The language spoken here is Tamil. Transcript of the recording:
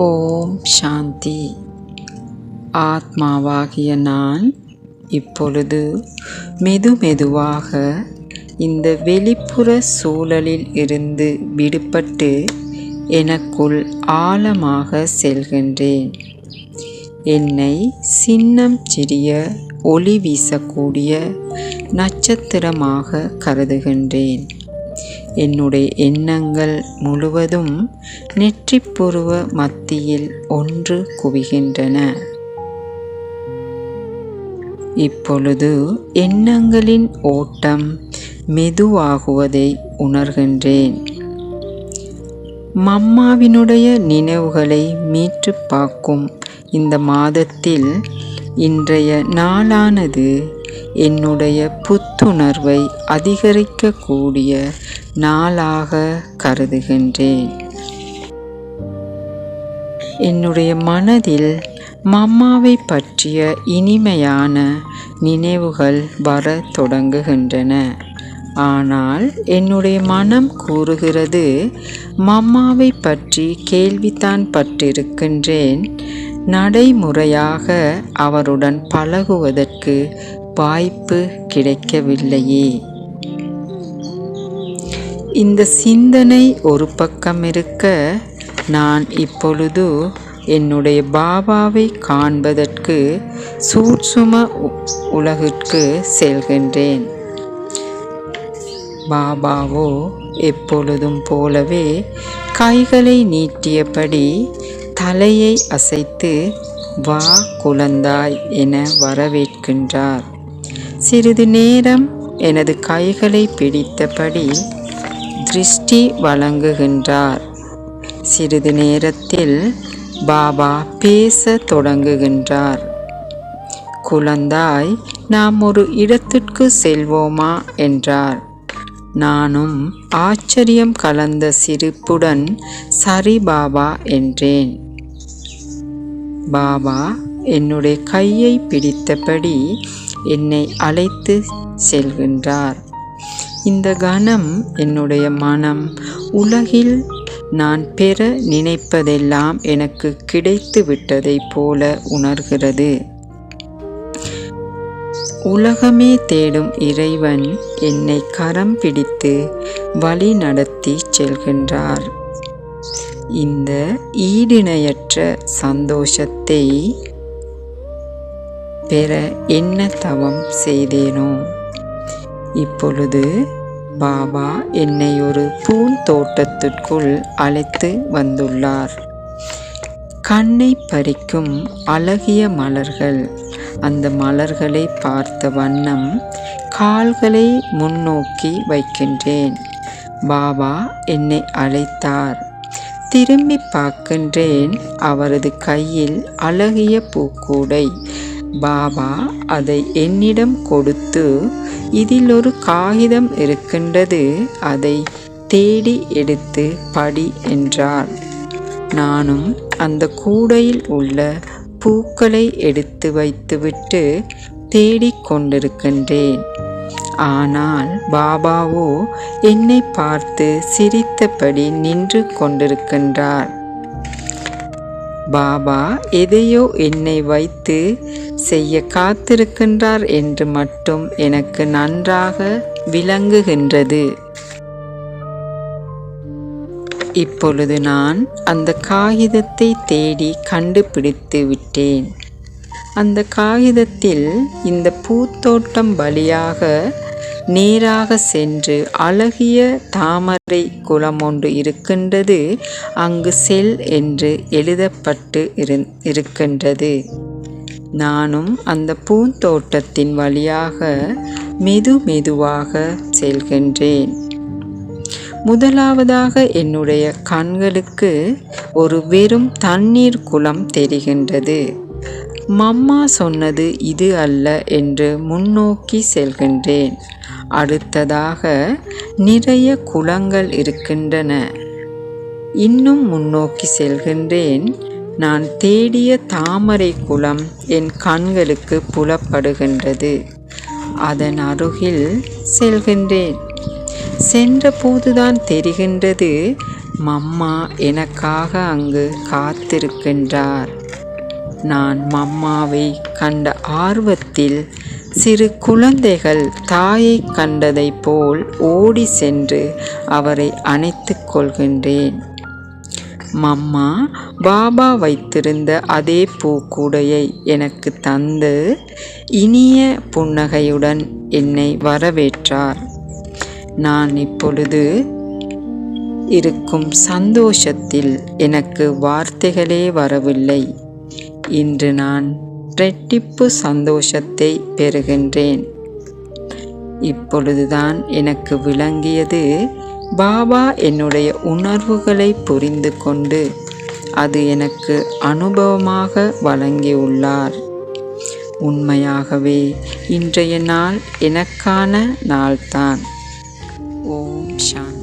ஓம் சாந்தி. ஆத்மாவாகிய நான் இப்பொழுது மெதுவாக இந்த வெளிப்புற சூழலில் இருந்து விடுபட்டு எனக்குள் ஆழமாக செல்கின்றேன். என்னை சின்னம் சிறிய ஒளி வீசக்கூடிய நட்சத்திரமாக கருதுகின்றேன். என்னுடைய எண்ணங்கள் முழுவதும் நெற்றிப்புருவ மத்தியில் ஒன்று குவிகின்றன. இப்பொழுது எண்ணங்களின் ஓட்டம் மெதுவாகுவதை உணர்கின்றேன். மம்மாவினுடைய நினைவுகளை மீட்டு பார்க்கும் இந்த மாதத்தில் இன்றைய நாளானது என்னுடைய புத்துணர்வை அதிகரிக்கக்கூடிய நாளாக கருதுகின்றேன். என்னுடைய மனதில் மம்மாவை பற்றிய இனிமையான நினைவுகள் வர தொடங்குகின்றன. ஆனால் என்னுடைய மனம் கூறுகிறது, மம்மாவை பற்றி கேள்வித்தான் பட்டிருக்கின்றேன், நடைமுறையாக அவருடன் பழகுவதற்கு வாய்ப்பு கிடைக்கவில்லையே. இந்த சிந்தனை ஒரு பக்கம் இருக்க, நான் இப்பொழுது என்னுடைய பாபாவை காண்பதற்கு சூட்சும உலகிற்கு செல்கின்றேன். பாபாவோ எப்பொழுதும் போலவே கைகளை நீட்டியபடி தலையை அசைத்து வா குழந்தாய் என வரவேற்கின்றார். சிறிது நேரம் எனது கைகளை பிடித்தபடி திருஷ்டி வழங்குகின்றார். சிறிது நேரத்தில் பாபா பேச தொடங்குகின்றார். குழந்தாய், நாம் ஒரு இடத்திற்கு செல்வோமா என்றார். நானும் ஆச்சரியம் கலந்த சிரிப்புடன் சரி பாபா என்றேன். பாபா என்னுடைய கையை பிடித்தபடி என்னை அழைத்து செல்கின்றார். இந்த கணம் என்னுடைய மனம் உலகில் நான் பெற நினைப்பதெல்லாம் எனக்கு கிடைத்து விட்டதைப் போல உணர்கிறது. உலகமே தேடும் இறைவன் என்னை கரம் பிடித்து வழி நடத்தி செல்கின்றார். இந்த ஈடிணையற்ற சந்தோஷத்தை பெற என்ன தவம் செய்தேனோ. இப்பொழுது பாபா என்னை ஒரு பூந்தோட்டத்திற்குள் அழைத்து வந்துள்ளார். கண்ணை பறிக்கும் அழகிய மலர்கள். அந்த மலர்களை பார்த்த வண்ணம் கால்களை முன்னோக்கி வைக்கின்றேன். பாபா என்னை அழைத்தார். திரும்பி பார்க்கின்றேன். அவரது கையில் அழகிய பூக்கூடை. பாபா அதை என்னிடம் கொடுத்து, இதில் ஒரு காகிதம் இருக்கின்றது, அதை தேடி எடுத்து படி என்றார். நானும் அந்த கூடையில் உள்ள பூக்களை எடுத்து வைத்துவிட்டு தேடிக்கொண்டிருக்கின்றேன். ஆனால் பாபாவோ என்னை பார்த்து சிரித்தபடி நின்று கொண்டிருக்கின்றார். பாபா எதையோ என்னை வைத்து செய்ய காத்திருக்கின்றார் என்று மட்டும் எனக்கு நன்றாக விளங்குகின்றது. இப்பொழுது நான் அந்த காகிதத்தை தேடி கண்டுபிடித்து விட்டேன். அந்த காகிதத்தில் இந்த பூத்தோட்டம் வழியாக நேராக சென்று அழகிய தாமரை குளம் ஒன்று இருக்கின்றது, அங்கு செல் என்று எழுதப்பட்டு இருக்கின்றது. நானும் அந்த பூந்தோட்டத்தின் வழியாக மெதுவாக செல்கின்றேன். முதலாவதாக என்னுடைய கண்களுக்கு ஒரு வெறும் தண்ணீர் குளம் தெரிகின்றது. மம்மா சொன்னது இது அல்ல என்று முன்னோக்கி செல்கின்றேன். அடுத்ததாக நிறைய குளங்கள் இருக்கின்றன. இன்னும் முன்னோக்கி செல்கின்றேன். நான் தேடிய தாமரை குளம் என் கண்களுக்கு புலப்படுகின்றது. அதன் அருகில் செல்கின்றேன். சென்ற போதுதான் தெரிகின்றது, மம்மா எனக்காக அங்கு காத்திருக்கின்றார். நான் மம்மாவை கண்ட ஆர்வத்தில் சிறு குழந்தைகள் தாயை கண்டதைப் போல் ஓடி சென்று அவரை அணைத்துக் கொள்கின்றேன். மம்மா பாபா வைத்திருந்த அதே பூக்கூடையை எனக்கு தந்து இனிய புன்னகையுடன் என்னை வரவேற்றார். நான் இப்பொழுது இருக்கும் சந்தோஷத்தில் எனக்கு வார்த்தைகளே வரவில்லை. இன்று நான் இரட்டிப்பு சந்தோஷத்தை பெறுகின்றேன். இப்பொழுதுதான் எனக்கு விளங்கியது, பாபா என்னுடைய உணர்வுகளை புரிந்து கொண்டு அது எனக்கு அனுபவமாக வழங்கியுள்ளார். உண்மையாகவே இன்றைய நாள் எனக்கான நாள்தான். ஓம் சாந்தி.